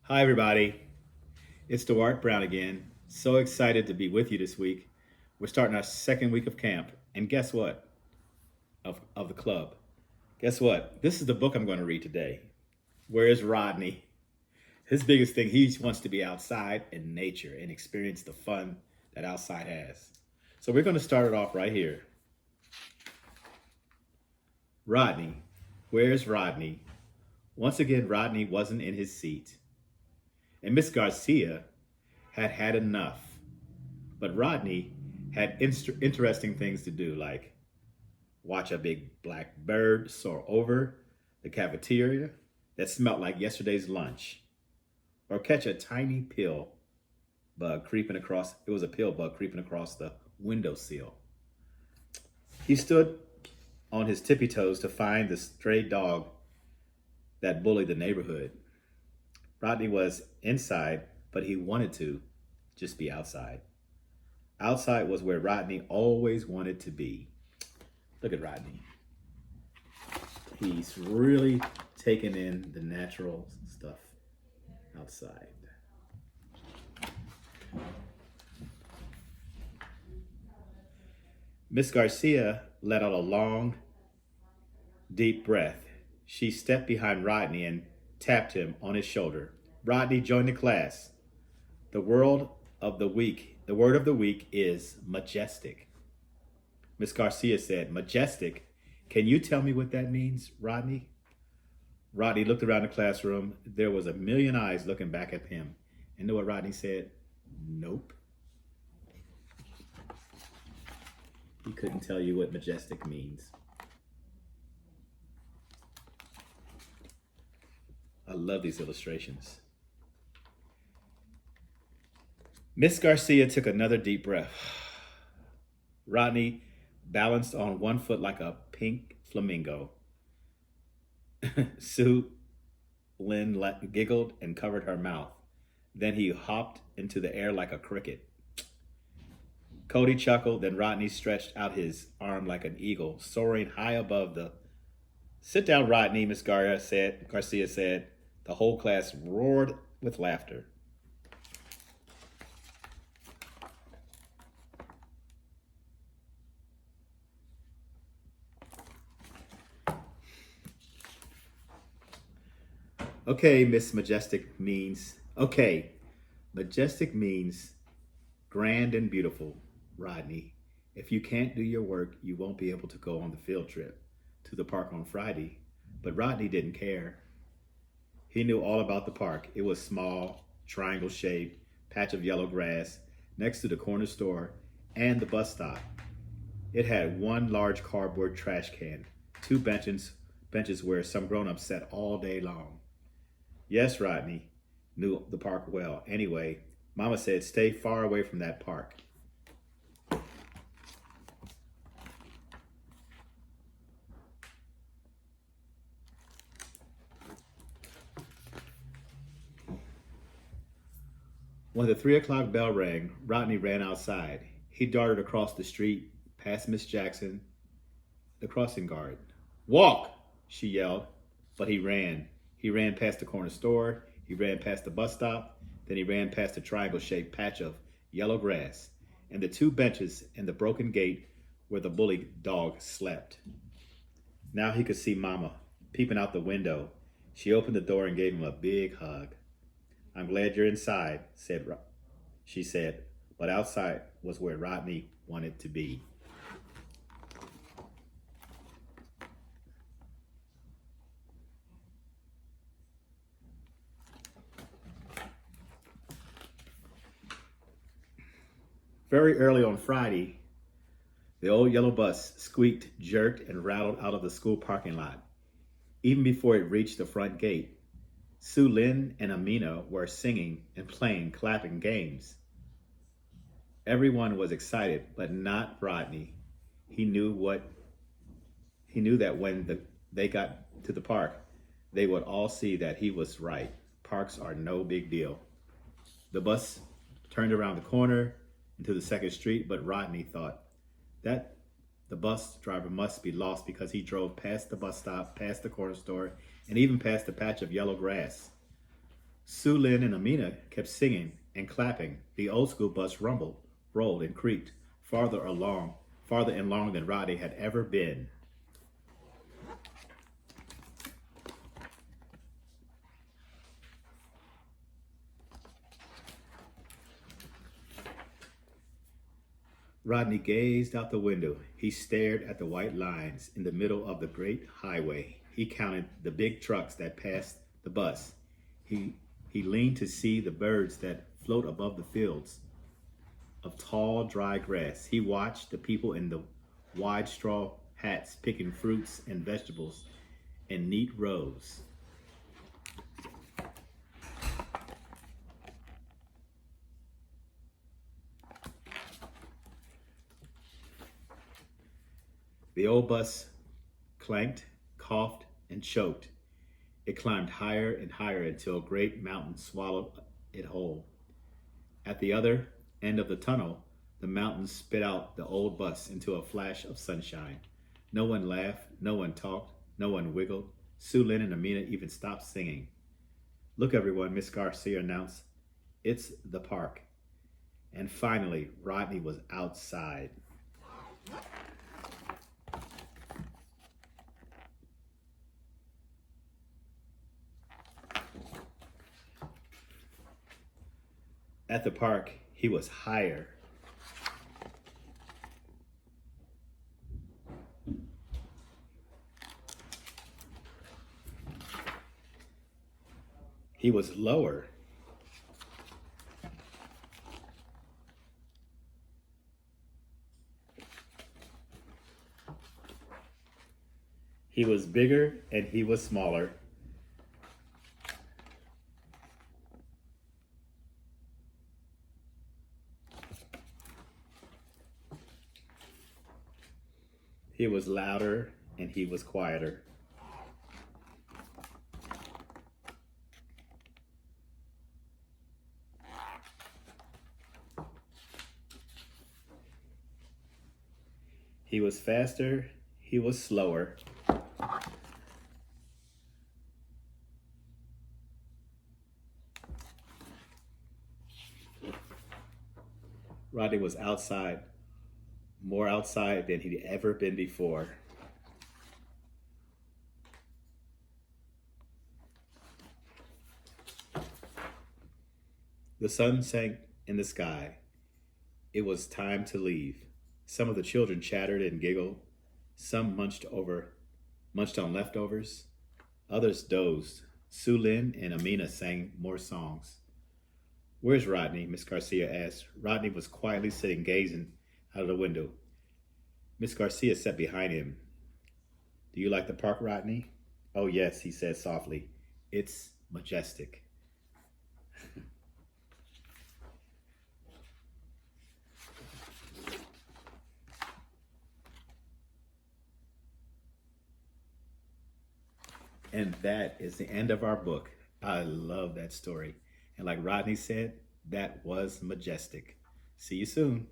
Hi, everybody. It's Duarte Brown again. So excited to be with you this week. We're starting our second week of camp. And guess what? Of the club. Guess what? This is the book I'm going to read today. Where is Rodney? His biggest thing, he wants to be outside in nature and experience the fun that outside has. So we're going to start it off right here. Rodney. Where's Rodney? Once again, Rodney wasn't in his seat. And Miss Garcia had had enough. But Rodney had interesting things to do, like watch a big black bird soar over the cafeteria that smelled like yesterday's lunch, or catch a tiny pill bug creeping across. It was a pill bug creeping across the windowsill. He stood on his tippy toes to find the stray dog that bullied the neighborhood. Rodney was inside, but he wanted to just be outside. Outside was where Rodney always wanted to be. Look at Rodney. He's really taking in the natural stuff outside. Miss Garcia let out a long, deep breath. She stepped behind Rodney and tapped him on his shoulder. Rodney joined the class. The word of the week is majestic. Miss Garcia said, "Majestic? Can you tell me what that means, Rodney?" Rodney looked around the classroom. There was a million eyes looking back at him. And know what Rodney said? Nope. He couldn't tell you what majestic means. I love these illustrations. Miss Garcia took another deep breath. Rodney balanced on one foot like a pink flamingo. Sue Lynn giggled and covered her mouth. Then he hopped into the air like a cricket. Cody chuckled, then Rodney stretched out his arm like an eagle, soaring high above the... "Sit down, Rodney," Miss Garcia said. The whole class roared with laughter. Okay, Majestic means grand and beautiful, Rodney. If you can't do your work, you won't be able to go on the field trip to the park on Friday. But Rodney didn't care. He knew all about the park. It was small, triangle-shaped, patch of yellow grass next to the corner store and the bus stop. It had one large cardboard trash can, two benches where some grown-ups sat all day long. Yes, Rodney knew the park well. Anyway, Mama said stay far away from that park. When the 3 o'clock bell rang, Rodney ran outside. He darted across the street, past Miss Jackson, the crossing guard. "Walk!" she yelled, but he ran. He ran past the corner store, he ran past the bus stop, then he ran past the triangle-shaped patch of yellow grass and the two benches and the broken gate where the bully dog slept. Now he could see Mama peeping out the window. She opened the door and gave him a big hug. "I'm glad you're inside," she said, but outside was where Rodney wanted to be. Very early on Friday, the old yellow bus squeaked, jerked, and rattled out of the school parking lot. Even before it reached the front gate, Sue Lynn and Amina were singing and playing, clapping games. Everyone was excited, but not Rodney. He knew that when they got to the park, they would all see that he was right. Parks are no big deal. The bus turned around the corner into the second street, but Rodney thought that the bus driver must be lost because he drove past the bus stop, past the corner store, and even past the patch of yellow grass. Sue Lynn and Amina kept singing and clapping. The old school bus rumbled, rolled, and creaked farther and longer than Rodney had ever been. Rodney gazed out the window. He stared at the white lines in the middle of the great highway. He counted the big trucks that passed the bus. He leaned to see the birds that float above the fields of tall, dry grass. He watched the people in the wide straw hats picking fruits and vegetables in neat rows. The old bus clanked, coughed, and choked. It climbed higher and higher until a great mountain swallowed it whole. At the other end of the tunnel, the mountain spit out the old bus into a flash of sunshine. No one laughed, no one talked, no one wiggled. Sue Lynn and Amina even stopped singing. "Look, everyone," Miss Garcia announced. "It's the park." And finally, Rodney was outside. At the park, he was higher. He was lower. He was bigger and he was smaller. He was louder and he was quieter. He was faster, he was slower. Rodney was outside, more outside than he'd ever been before. The sun sank in the sky. It was time to leave. Some of the children chattered and giggled. Some munched on leftovers. Others dozed. Sue Lynn and Amina sang more songs. "Where's Rodney?" Miss Garcia asked. Rodney was quietly sitting, gazing out of the window. Miss Garcia sat behind him. "Do you like the park, Rodney?" "Oh, yes," he said softly. "It's majestic." And that is the end of our book. I love that story. And like Rodney said, that was majestic. See you soon.